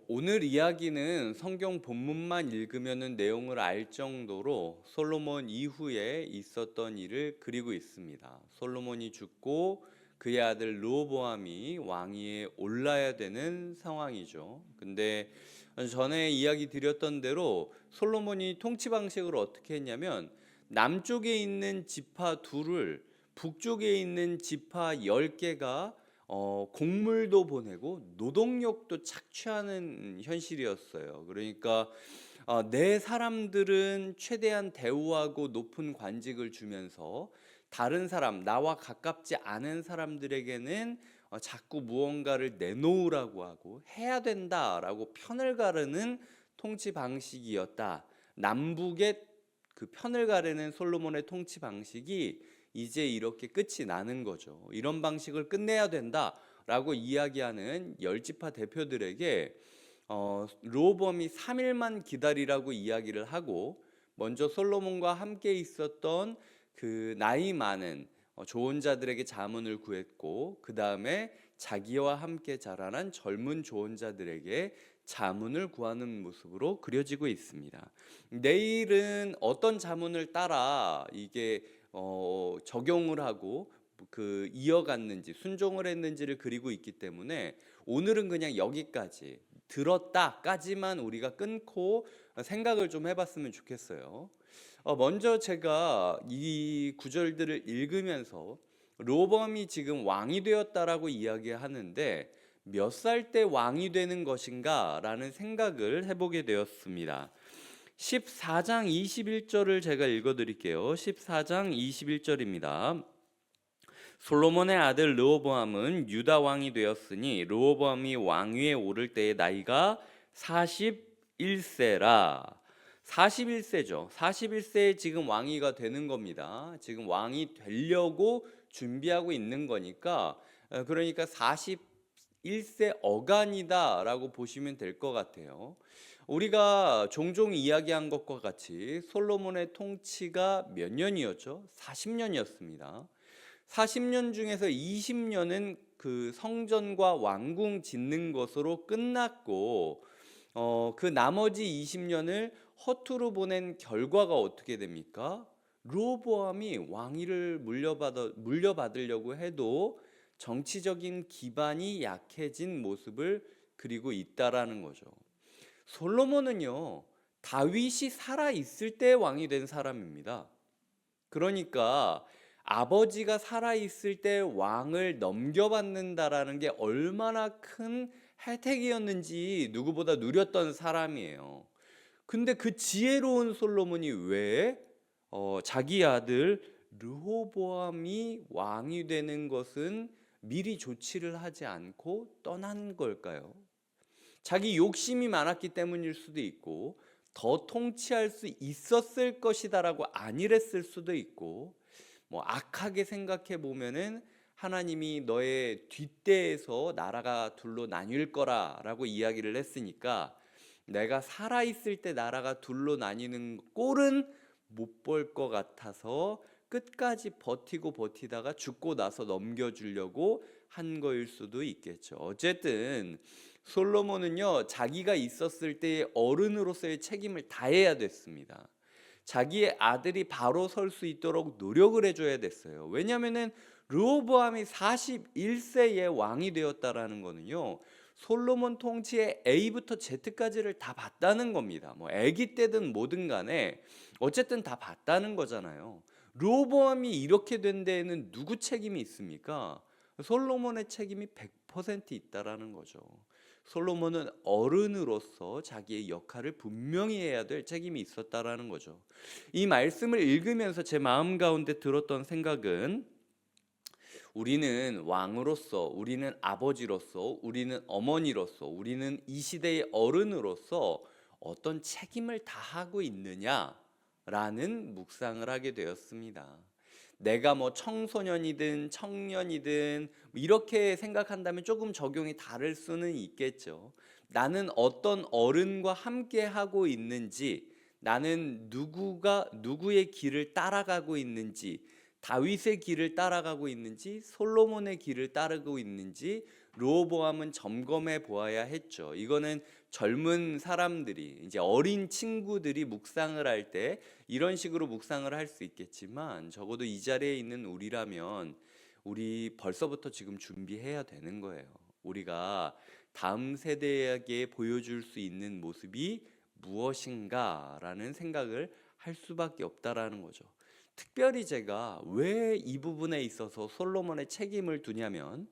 오늘 이야기는 성경 본문만 읽으면은 내용을 알 정도로 솔로몬 이후에 있었던 일을 그리고 있습니다. 솔로몬이 죽고 그의 아들 르호보암이 왕위에 올라야 되는 상황이죠. 근데 전에 이야기 드렸던 대로 솔로몬이 통치 방식을 어떻게 했냐면 남쪽에 있는 지파 둘을 북쪽에 있는 지파 10개가 곡물도 보내고 노동력도 착취하는 현실이었어요. 그러니까 내 사람들은 최대한 대우하고 높은 관직을 주면서 다른 사람, 나와 가깝지 않은 사람들에게는 자꾸 무언가를 내놓으라고 하고 해야 된다라고 편을 가르는 통치 방식이었다. 남북의 그 편을 가르는 솔로몬의 통치 방식이 이제 이렇게 끝이 나는 거죠. 이런 방식을 끝내야 된다라고 이야기하는 열지파 대표들에게 르호보암이 3일만 기다리라고 이야기를 하고 먼저 솔로몬과 함께 있었던 그 나이 많은 조언자들에게 자문을 구했고 그 다음에 자기와 함께 자라난 젊은 조언자들에게 자문을 구하는 모습으로 그려지고 있습니다. 내일은 어떤 자문을 따라 이게 적용을 하고 그 이어갔는지 순종을 했는지를 그리고 있기 때문에 오늘은 그냥 여기까지 들었다까지만 우리가 끊고 생각을 좀 해봤으면 좋겠어요. 먼저 제가 이 구절들을 읽으면서 르호보암이 지금 왕이 되었다라고 이야기하는데 몇 살 때 왕이 되는 것인가 라는 생각을 해보게 되었습니다. 14장 21절을 제가 읽어드릴게요. 14장 21절입니다. 솔로몬의 아들 르호보암은 유다 왕이 되었으니 르호보암이 왕위에 오를 때의 나이가 41세라. 41세죠. 41세에 지금 왕위가 되는 겁니다. 지금 왕이 되려고 준비하고 있는 거니까 그러니까 41세 어간이다라고 보시면 될 것 같아요. 우리가 종종 이야기한 것과 같이 솔로몬의 통치가 몇 년이었죠? 40년이었습니다. 40년 중에서 20년은 그 성전과 왕궁 짓는 것으로 끝났고 그 나머지 20년을 허투루 보낸 결과가 어떻게 됩니까? 르호보암이 왕위를 물려받으려고 해도 정치적인 기반이 약해진 모습을 그리고 있다라는 거죠. 솔로몬은요, 다윗이 살아 있을 때 왕이 된 사람입니다. 그러니까 아버지가 살아 있을 때 왕을 넘겨받는다라는 게 얼마나 큰 혜택이었는지 누구보다 누렸던 사람이에요. 근데 그 지혜로운 솔로몬이 왜 자기 아들 르호보암이 왕이 되는 것은 미리 조치를 하지 않고 떠난 걸까요? 자기 욕심이 많았기 때문일 수도 있고 더 통치할 수 있었을 것이다라고 안일했을 수도 있고 악하게 생각해 보면은 하나님이 너의 뒷대에서 나라가 둘로 나뉠 거라라고 이야기를 했으니까 내가 살아 있을 때 나라가 둘로 나뉘는 꼴은 못 볼 것 같아서 끝까지 버티고 버티다가 죽고 나서 넘겨주려고 한 거일 수도 있겠죠. 어쨌든 솔로몬은요, 자기가 있었을 때의 어른으로서의 책임을 다해야 됐습니다. 자기의 아들이 바로 설 수 있도록 노력을 해줘야 됐어요. 왜냐하면은 르호보암이 41세에 왕이 되었다라는 거는요, 솔로몬 통치의 A부터 Z까지를 다 봤다는 겁니다. 아기 때든 뭐든 간에 어쨌든 다 봤다는 거잖아요. 르호보암이 이렇게 된 데에는 누구 책임이 있습니까? 솔로몬의 책임이 100% 있다라는 거죠. 솔로몬은 어른으로서 자기의 역할을 분명히 해야 될 책임이 있었다라는 거죠. 이 말씀을 읽으면서 제 마음 가운데 들었던 생각은 우리는 왕으로서, 우리는 아버지로서, 우리는 어머니로서, 우리는 이 시대의 어른으로서 어떤 책임을 다하고 있느냐라는 묵상을 하게 되었습니다. 내가 청소년이든 청년이든 이렇게 생각한다면 조금 적용이 다를 수는 있겠죠. 나는 어떤 어른과 함께 하고 있는지, 나는 누구의 길을 따라가고 있는지, 다윗의 길을 따라가고 있는지, 솔로몬의 길을 따르고 있는지, 르호보암은 점검해 보아야 했죠. 이거는 젊은 사람들이 이제 어린 친구들이 묵상을 할 때 이런 식으로 묵상을 할 수 있겠지만 적어도 이 자리에 있는 우리라면 우리 벌써부터 지금 준비해야 되는 거예요. 우리가 다음 세대에게 보여줄 수 있는 모습이 무엇인가라는 생각을 할 수밖에 없다라는 거죠. 특별히 제가 왜 이 부분에 있어서 솔로몬의 책임을 두냐면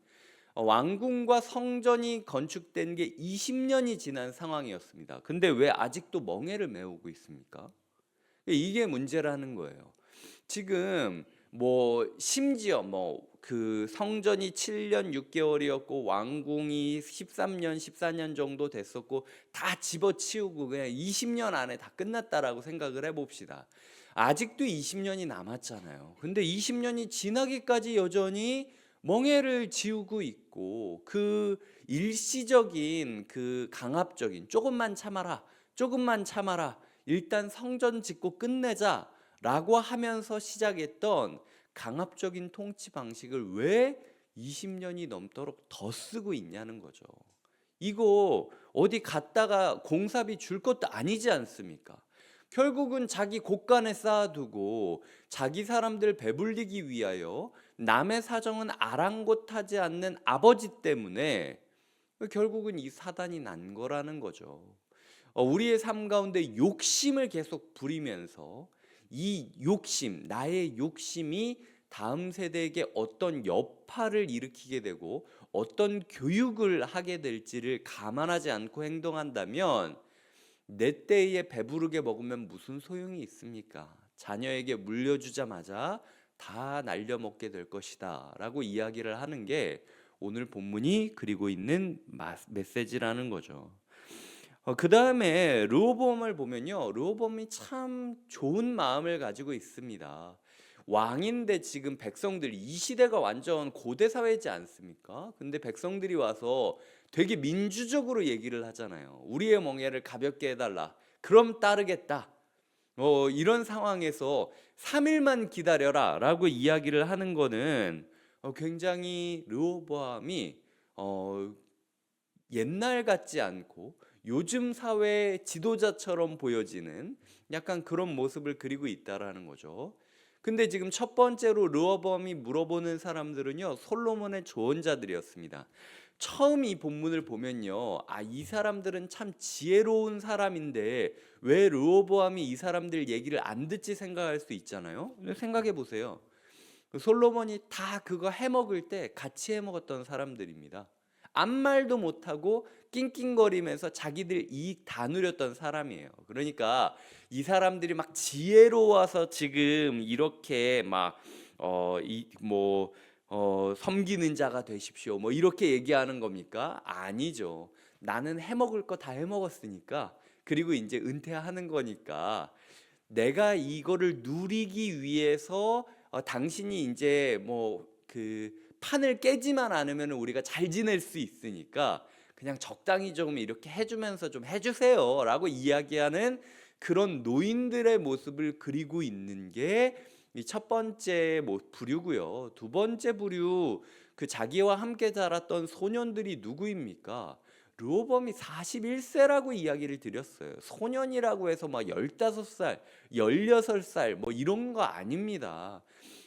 왕궁과 성전이 건축된 게 20년이 지난 상황이었습니다. 근데 왜 아직도 멍에를 메우고 있습니까? 이게 문제라는 거예요. 지금 뭐 심지어 뭐 그 성전이 7년 6개월이었고 왕궁이 13년 14년 정도 됐었고 다 집어치우고 그냥 20년 안에 다 끝났다라고 생각을 해봅시다. 아직도 20년이 남았잖아요. 근데 20년이 지나기까지 여전히 멍해를 지우고 있고 그 일시적인 그 강압적인 조금만 참아라 조금만 참아라 일단 성전 짓고 끝내자라고 하면서 시작했던 강압적인 통치 방식을 왜 20년이 넘도록 더 쓰고 있냐는 거죠. 이거 어디 갔다가 공사비 줄 것도 아니지 않습니까? 결국은 자기 곳간에 쌓아두고 자기 사람들 배불리기 위하여 남의 사정은 아랑곳하지 않는 아버지 때문에 결국은 이 사단이 난 거라는 거죠. 우리의 삶 가운데 욕심을 계속 부리면서 이 욕심, 나의 욕심이 다음 세대에게 어떤 여파를 일으키게 되고 어떤 교육을 하게 될지를 감안하지 않고 행동한다면 내 때에 배부르게 먹으면 무슨 소용이 있습니까? 자녀에게 물려주자마자 다 날려먹게 될 것이다 라고 이야기를 하는 게 오늘 본문이 그리고 있는 메시지라는 거죠. 그 다음에 르호보암을 보면요, 르호보암이 참 좋은 마음을 가지고 있습니다. 왕인데 지금 백성들, 이 시대가 완전 고대 사회지 않습니까? 근데 백성들이 와서 되게 민주적으로 얘기를 하잖아요. 우리의 멍에를 가볍게 해달라. 그럼 따르겠다. 이런 상황에서 3일만 기다려라 라고 이야기를 하는 거는 굉장히 르호보암이 옛날 같지 않고 요즘 사회 지도자처럼 보여지는 약간 그런 모습을 그리고 있다라는 거죠. 근데 지금 첫 번째로 르호보암이 물어보는 사람들은요, 솔로몬의 조언자들이었습니다. 처음 이 본문을 보면요, 이 사람들은 참 지혜로운 사람인데 왜 르호보암이 이 사람들 얘기를 안 듣지 생각할 수 있잖아요. 근데 생각해 보세요. 솔로몬이 다 그거 해먹을 때 같이 해먹었던 사람들입니다. 아무 말도 못하고 낑낑거리면서 자기들 이익 다 누렸던 사람이에요. 그러니까 이 사람들이 막 지혜로워서 지금 이렇게 섬기는 자가 되십시오 뭐 이렇게 얘기하는 겁니까? 아니죠. 나는 해먹을 거 다 해먹었으니까, 그리고 이제 은퇴하는 거니까 내가 이거를 누리기 위해서 당신이 이제 뭐 그 판을 깨지만 않으면 우리가 잘 지낼 수 있으니까 그냥 적당히 좀 이렇게 해주면서 좀 해주세요 라고 이야기하는 그런 노인들의 모습을 그리고 있는 게 이 첫 번째 부류고요. 두 번째 부류, 그 자기와 함께 자랐던 소년들이 누구입니까? 르호보암이 41세라고 이야기를 드렸어요. 소년이라고 해서 막 15살, 16살 뭐 이런 거 아닙니다.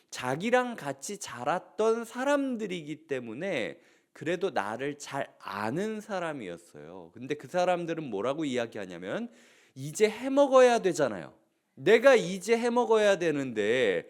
자기랑 같이 자랐던 사람들이기 때문에 그래도 나를 잘 아는 사람이었어요. 근데 그 사람들은 뭐라고 이야기하냐면 이제 해먹어야 되잖아요. 내가 이제 해먹어야 되는데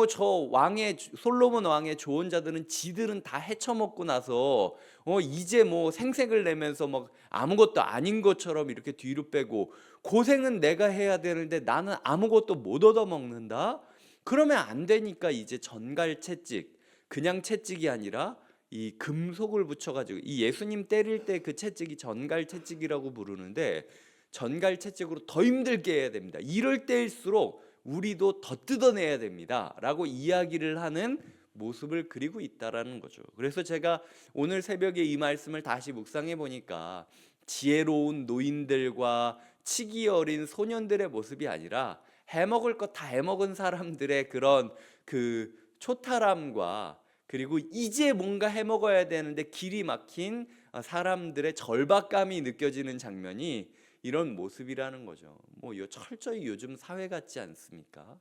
저 왕의 솔로몬 왕의 조언자들은 지들은 다 헤쳐먹고 나서 이제 뭐 생색을 내면서 막 아무것도 아닌 것처럼 이렇게 뒤로 빼고 고생은 내가 해야 되는데 나는 아무것도 못 얻어먹는다? 그러면 안 되니까 이제 전갈 채찍, 그냥 채찍이 아니라 이 금속을 붙여가지고, 이 예수님 때릴 때 그 채찍이 전갈 채찍이라고 부르는데 전갈 채찍으로 더 힘들게 해야 됩니다. 이럴 때일수록 우리도 더 뜯어내야 됩니다 라고 이야기를 하는 모습을 그리고 있다라는 거죠. 그래서 제가 오늘 새벽에 이 말씀을 다시 묵상해 보니까 지혜로운 노인들과 치기 어린 소년들의 모습이 아니라 해먹을 거 다 해먹은 사람들의 그런 그 초탈함과 그리고 이제 뭔가 해먹어야 되는데 길이 막힌 사람들의 절박감이 느껴지는 장면이 이런 모습이라는 거죠. 뭐 철저히 요즘 사회 같지 않습니까?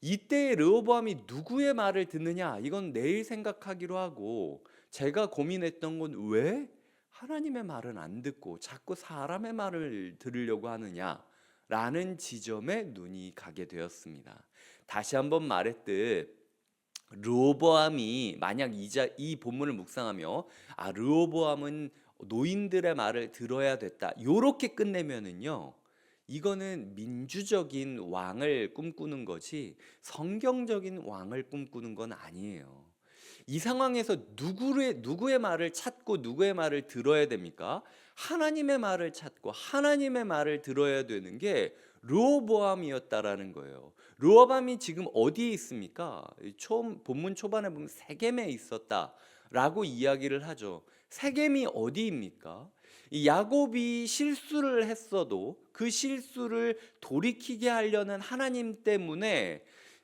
이때 르호보암이 누구의 말을 듣느냐, 이건 내일 생각하기로 하고, 제가 고민했던 건 왜 하나님의 말은 안 듣고 자꾸 사람의 말을 들으려고 하느냐라는 지점에 눈이 가게 되었습니다. 다시 한번 말했듯 르호보암이 만약 이 본문을 묵상하며 르호보암은 노인들의 말을 들어야 됐다, 요렇게 끝내면은요, 이거는 민주적인 왕을 꿈꾸는 것이 성경적인 왕을 꿈꾸는 건 아니에요. 이 상황에서 누구의 말을 찾고 누구의 말을 들어야 됩니까? 하나님의 말을 찾고 하나님의 말을 들어야 되는 게 르호보암이었다라는 거예요. 르호보암이 지금 어디에 있습니까? 본문 초반에 보면 세겜에 있었다라고 이야기를 하죠. 세겜이 어디입니까? 이 야곱이 실수를 했어도 그 실수를 돌이키게 하려는 하나님 때문에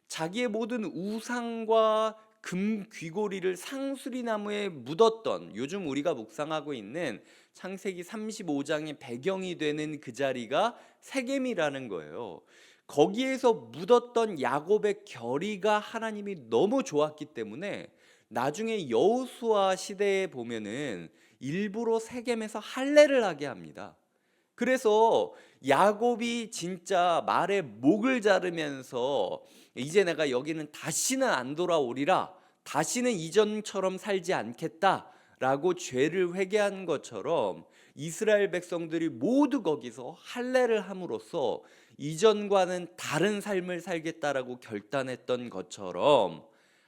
자기의 모든 우상과 금 귀고리를 상수리 나무에 묻었던, 요즘 우리가 묵상하고 있는 창세기 35장의 배경이 되는 그 자리가 세겜이라는 거예요. 거기에서 묻었던 야곱의 결의가 하나님이 너무 좋았기 때문에 나중에 여호수아 시대에 보면은 일부러 세겜에서 할례를 하게 합니다. 그래서 야곱이 진짜 말에 목을 자르면서 이제 내가 여기는 다시는 안 돌아오리라, 다시는 이전처럼 살지 않겠다라고 죄를 회개한 것처럼 이스라엘 백성들이 모두 거기서 할례를 함으로써 이전과는 다른 삶을 살겠다라고 결단했던 것처럼,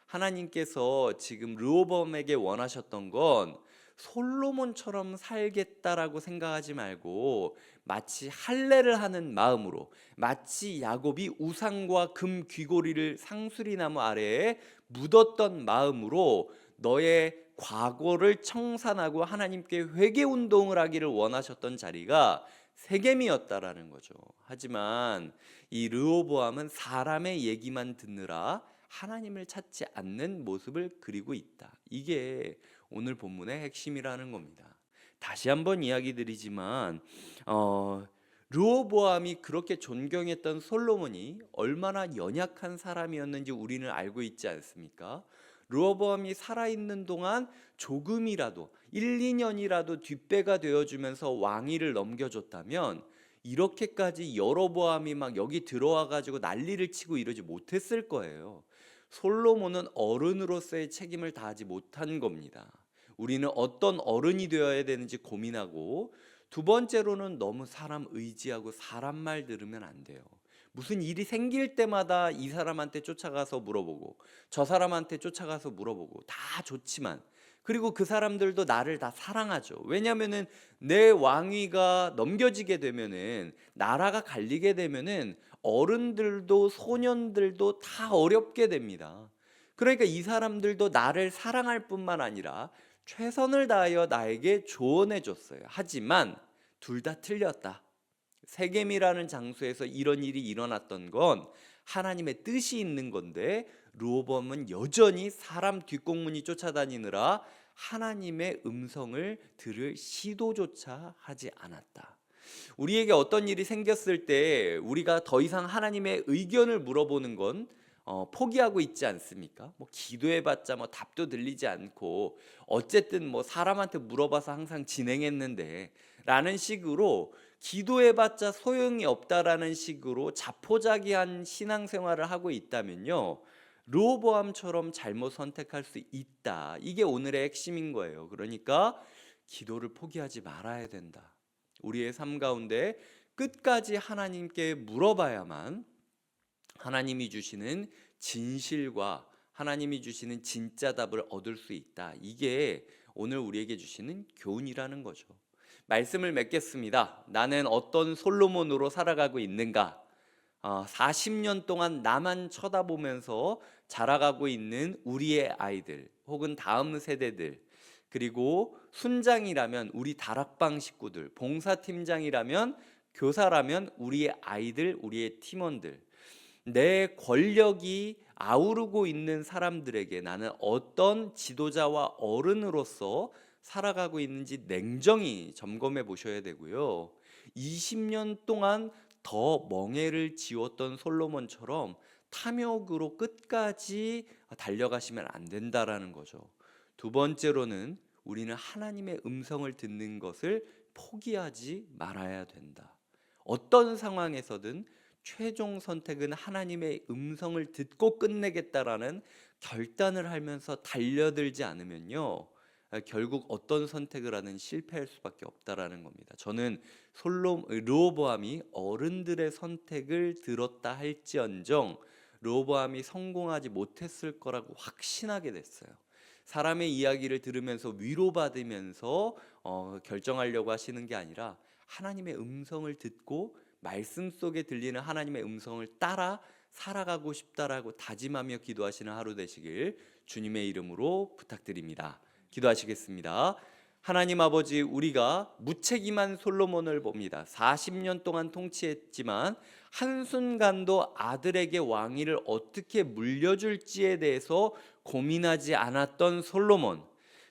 하나님께서 지금 르호보암에게 원하셨던 건 솔로몬처럼 살겠다라고 생각하지 말고 마치 할례를 하는 마음으로, 마치 야곱이 우상과 금 귀고리를 상수리 나무 아래에 묻었던 마음으로 너의 과거를 청산하고 하나님께 회개 운동을 하기를 원하셨던 자리가 세겜이었다라는 거죠. 하지만 이 르호보암은 사람의 얘기만 듣느라 하나님을 찾지 않는 모습을 그리고 있다. 이게 오늘 본문의 핵심이라는 겁니다. 다시 한번 이야기 드리지만 르호보암이 그렇게 존경했던 솔로몬이 얼마나 연약한 사람이었는지 우리는 알고 있지 않습니까? 르호보암이 살아있는 동안 조금이라도 1, 2년이라도 뒷배가 되어주면서 왕위를 넘겨줬다면 이렇게까지 여로보암이 막 여기 들어와 가지고 난리를 치고 이러지 못했을 거예요. 솔로몬은 어른으로서의 책임을 다하지 못한 겁니다. 우리는 어떤 어른이 되어야 되는지 고민하고, 두 번째로는 너무 사람 의지하고 사람 말 들으면 안 돼요. 무슨 일이 생길 때마다 이 사람한테 쫓아가서 물어보고 저 사람한테 쫓아가서 물어보고 다 좋지만, 그리고 그 사람들도 나를 다 사랑하죠. 왜냐하면은 내 왕위가 넘겨지게 되면은, 나라가 갈리게 되면은 어른들도 소년들도 다 어렵게 됩니다. 그러니까 이 사람들도 나를 사랑할 뿐만 아니라 최선을 다하여 나에게 조언해 줬어요. 하지만 둘 다 틀렸다. 세겜이라는 장소에서 이런 일이 일어났던 건 하나님의 뜻이 있는 건데, 르호보암은 여전히 사람 뒷공문이 쫓아다니느라 하나님의 음성을 들을 시도조차 하지 않았다. 우리에게 어떤 일이 생겼을 때 우리가 더 이상 하나님의 의견을 물어보는 건 포기하고 있지 않습니까? 뭐 기도해봤자 뭐 답도 들리지 않고 어쨌든 뭐 사람한테 물어봐서 항상 진행했는데 라는 식으로, 기도해봤자 소용이 없다라는 식으로 자포자기한 신앙생활을 하고 있다면요, 르호보암처럼 잘못 선택할 수 있다. 이게 오늘의 핵심인 거예요. 그러니까 기도를 포기하지 말아야 된다. 우리의 삶 가운데 끝까지 하나님께 물어봐야만 하나님이 주시는 진실과 하나님이 주시는 진짜 답을 얻을 수 있다. 이게 오늘 우리에게 주시는 교훈이라는 거죠. 말씀을 맺겠습니다. 나는 어떤 솔로몬으로 살아가고 있는가? 40년 동안 나만 쳐다보면서 자라가고 있는 우리의 아이들 혹은 다음 세대들, 그리고 순장이라면 우리 다락방 식구들, 봉사팀장이라면 교사라면 우리의 아이들, 우리의 팀원들, 내 권력이 아우르고 있는 사람들에게 나는 어떤 지도자와 어른으로서 살아가고 있는지 냉정히 점검해 보셔야 되고요. 20년 동안 더 멍에를 지웠던 솔로몬처럼 탐욕으로 끝까지 달려가시면 안 된다라는 거죠. 두 번째로는 우리는 하나님의 음성을 듣는 것을 포기하지 말아야 된다. 어떤 상황에서든 최종 선택은 하나님의 음성을 듣고 끝내겠다라는 결단을 하면서 달려들지 않으면요, 결국 어떤 선택을 하든 실패할 수밖에 없다라는 겁니다. 저는 르호보암이 어른들의 선택을 들었다 할지언정 르호보암이 성공하지 못했을 거라고 확신하게 됐어요. 사람의 이야기를 들으면서 위로받으면서 결정하려고 하시는 게 아니라 하나님의 음성을 듣고 말씀 속에 들리는 하나님의 음성을 따라 살아가고 싶다라고 다짐하며 기도하시는 하루 되시길 주님의 이름으로 부탁드립니다. 기도하시겠습니다. 하나님 아버지, 우리가 무책임한 솔로몬을 봅니다. 40년 동안 통치했지만 한순간도 아들에게 왕위를 어떻게 물려줄지에 대해서 고민하지 않았던 솔로몬.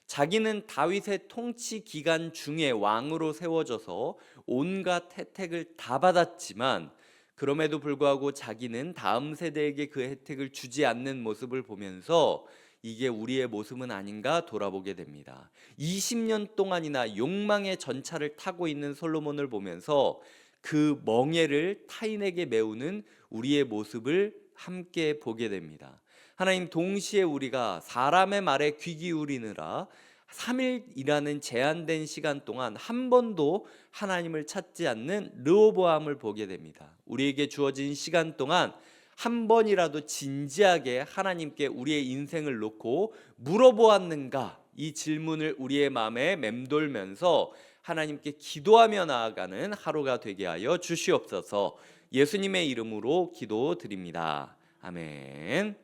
자기는 다윗의 통치 기간 중에 왕으로 세워져서 온갖 혜택을 다 받았지만 그럼에도 불구하고 자기는 다음 세대에게 그 혜택을 주지 않는 모습을 보면서 이게 우리의 모습은 아닌가 돌아보게 됩니다. 20년 동안이나 욕망의 전차를 타고 있는 솔로몬을 보면서 그 멍에를 타인에게 메우는 우리의 모습을 함께 보게 됩니다. 하나님, 동시에 우리가 사람의 말에 귀 기울이느라 3일이라는 제한된 시간 동안 한 번도 하나님을 찾지 않는 르호보암을 보게 됩니다. 우리에게 주어진 시간 동안 한 번이라도 진지하게 하나님께 우리의 인생을 놓고 물어보았는가, 이 질문을 우리의 마음에 맴돌면서 하나님께 기도하며 나아가는 하루가 되게 하여 주시옵소서. 예수님의 이름으로 기도드립니다. 아멘.